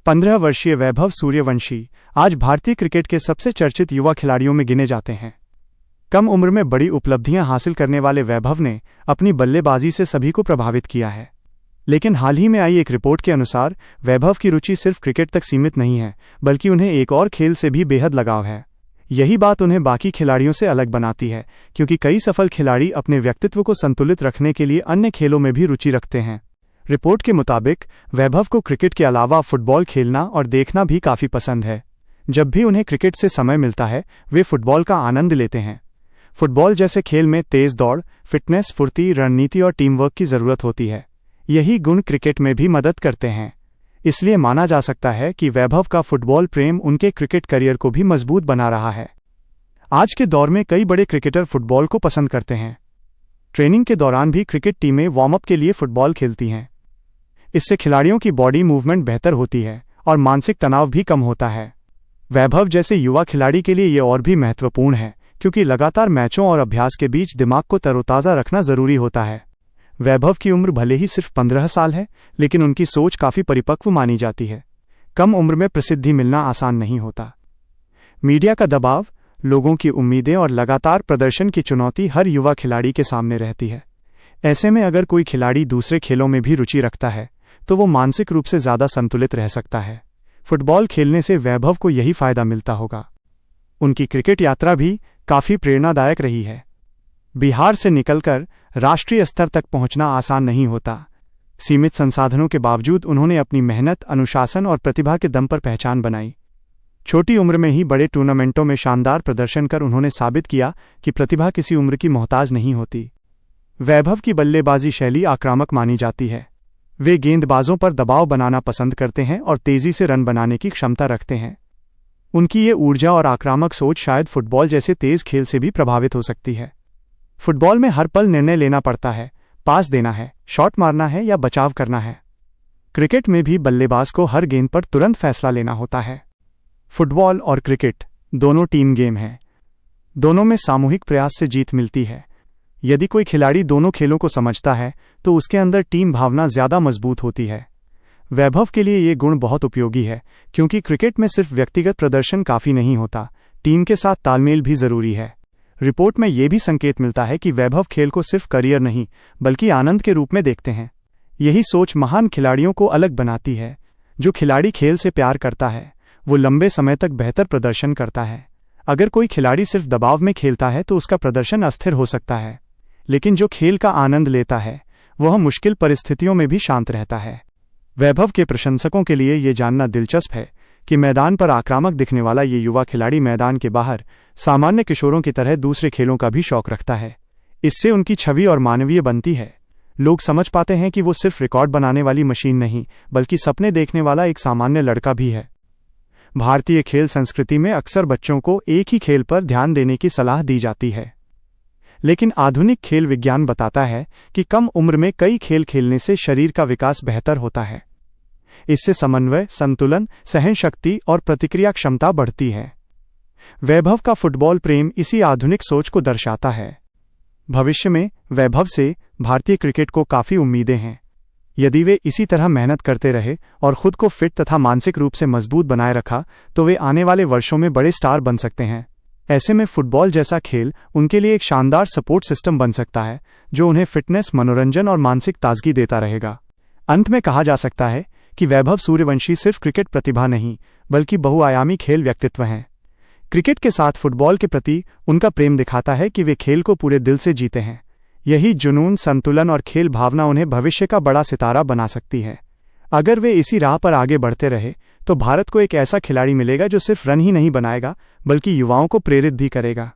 15 वर्षीय वैभव सूर्यवंशी आज भारतीय क्रिकेट के सबसे चर्चित युवा खिलाड़ियों में गिने जाते हैं। कम उम्र में बड़ी उपलब्धियां हासिल करने वाले वैभव ने अपनी बल्लेबाजी से सभी को प्रभावित किया है। लेकिन हाल ही में आई एक रिपोर्ट के अनुसार वैभव की रुचि सिर्फ क्रिकेट तक सीमित नहीं है, बल्कि उन्हें एक और खेल से भी बेहद लगाव है। यही बात उन्हें बाकी खिलाड़ियों से अलग बनाती है, क्योंकि कई सफल खिलाड़ी अपने व्यक्तित्व को संतुलित रखने के लिए अन्य खेलों में भी रुचि रखते हैं। रिपोर्ट के मुताबिक वैभव को क्रिकेट के अलावा फुटबॉल खेलना और देखना भी काफ़ी पसंद है। जब भी उन्हें क्रिकेट से समय मिलता है वे फुटबॉल का आनंद लेते हैं। फुटबॉल जैसे खेल में तेज दौड़, फिटनेस, फुर्ती, रणनीति और टीम वर्क की ज़रूरत होती है। यही गुण क्रिकेट में भी मदद करते हैं। इसलिए माना जा सकता है कि वैभव का फुटबॉल प्रेम उनके क्रिकेट करियर को भी मजबूत बना रहा है। आज के दौर में कई बड़े क्रिकेटर फुटबॉल को पसंद करते हैं। ट्रेनिंग के दौरान भी क्रिकेट टीमें वार्म अप के लिए फुटबॉल खेलती हैं। इससे खिलाड़ियों की बॉडी मूवमेंट बेहतर होती है और मानसिक तनाव भी कम होता है। वैभव जैसे युवा खिलाड़ी के लिए ये और भी महत्वपूर्ण है, क्योंकि लगातार मैचों और अभ्यास के बीच दिमाग को तरोताज़ा रखना ज़रूरी होता है। वैभव की उम्र भले ही सिर्फ 15 साल है, लेकिन उनकी सोच काफ़ी परिपक्व मानी जाती है। कम उम्र में प्रसिद्धि मिलना आसान नहीं होता। मीडिया का दबाव, लोगों की उम्मीदें और लगातार प्रदर्शन की चुनौती हर युवा खिलाड़ी के सामने रहती है। ऐसे में अगर कोई खिलाड़ी दूसरे खेलों में भी रुचि रखता है तो वो मानसिक रूप से ज़्यादा संतुलित रह सकता है। फुटबॉल खेलने से वैभव को यही फायदा मिलता होगा। उनकी क्रिकेट यात्रा भी काफ़ी प्रेरणादायक रही है। बिहार से निकलकर राष्ट्रीय स्तर तक पहुंचना आसान नहीं होता। सीमित संसाधनों के बावजूद उन्होंने अपनी मेहनत, अनुशासन और प्रतिभा के दम पर पहचान बनाई। छोटी उम्र में ही बड़े टूर्नामेंटों में शानदार प्रदर्शन कर उन्होंने साबित किया कि प्रतिभा किसी उम्र की मोहताज नहीं होती। वैभव की बल्लेबाजी शैली आक्रामक मानी जाती है। वे गेंदबाजों पर दबाव बनाना पसंद करते हैं और तेजी से रन बनाने की क्षमता रखते हैं। उनकी ये ऊर्जा और आक्रामक सोच शायद फुटबॉल जैसे तेज खेल से भी प्रभावित हो सकती है। फुटबॉल में हर पल निर्णय लेना पड़ता है, पास देना है, शॉट मारना है या बचाव करना है। क्रिकेट में भी बल्लेबाज को हर गेंद पर तुरंत फैसला लेना होता है। फुटबॉल और क्रिकेट दोनों टीम गेम हैं। दोनों में सामूहिक प्रयास से जीत मिलती है। यदि कोई खिलाड़ी दोनों खेलों को समझता है तो उसके अंदर टीम भावना ज़्यादा मजबूत होती है। वैभव के लिए ये गुण बहुत उपयोगी है, क्योंकि क्रिकेट में सिर्फ व्यक्तिगत प्रदर्शन काफ़ी नहीं होता, टीम के साथ तालमेल भी ज़रूरी है। रिपोर्ट में ये भी संकेत मिलता है कि वैभव खेल को सिर्फ करियर नहीं बल्कि आनंद के रूप में देखते हैं। यही सोच महान खिलाड़ियों को अलग बनाती है। जो खिलाड़ी खेल से प्यार करता है वो लंबे समय तक बेहतर प्रदर्शन करता है। अगर कोई खिलाड़ी सिर्फ दबाव में खेलता है तो उसका प्रदर्शन अस्थिर हो सकता है, लेकिन जो खेल का आनंद लेता है वह मुश्किल परिस्थितियों में भी शांत रहता है। वैभव के प्रशंसकों के लिए ये जानना दिलचस्प है कि मैदान पर आक्रामक दिखने वाला ये युवा खिलाड़ी मैदान के बाहर सामान्य किशोरों की तरह दूसरे खेलों का भी शौक रखता है। इससे उनकी छवि और मानवीय बनती है। लोग समझ पाते हैं कि वो सिर्फ रिकॉर्ड बनाने वाली मशीन नहीं, बल्कि सपने देखने वाला एक सामान्य लड़का भी है। भारतीय खेल संस्कृति में अक्सर बच्चों को एक ही खेल पर ध्यान देने की सलाह दी जाती है, लेकिन आधुनिक खेल विज्ञान बताता है कि कम उम्र में कई खेल खेलने से शरीर का विकास बेहतर होता है। इससे समन्वय, संतुलन, सहनशक्ति और प्रतिक्रिया क्षमता बढ़ती है। वैभव का फुटबॉल प्रेम इसी आधुनिक सोच को दर्शाता है। भविष्य में वैभव से भारतीय क्रिकेट को काफ़ी उम्मीदें हैं। यदि वे इसी तरह मेहनत करते रहे और खुद को फिट तथा मानसिक रूप से मजबूत बनाए रखा तो वे आने वाले वर्षों में बड़े स्टार बन सकते हैं। ऐसे में फुटबॉल जैसा खेल उनके लिए एक शानदार सपोर्ट सिस्टम बन सकता है, जो उन्हें फिटनेस, मनोरंजन और मानसिक ताजगी देता रहेगा। अंत में कहा जा सकता है कि वैभव सूर्यवंशी सिर्फ क्रिकेट प्रतिभा नहीं बल्कि बहुआयामी खेल व्यक्तित्व हैं। क्रिकेट के साथ फुटबॉल के प्रति उनका प्रेम दिखाता है कि वे खेल को पूरे दिल से जीते हैं। यही जुनून, संतुलन और खेल भावना उन्हें भविष्य का बड़ा सितारा बना सकती है। अगर वे इसी राह पर आगे बढ़ते रहे तो भारत को एक ऐसा खिलाड़ी मिलेगा जो सिर्फ रन ही नहीं बनाएगा बल्कि युवाओं को प्रेरित भी करेगा।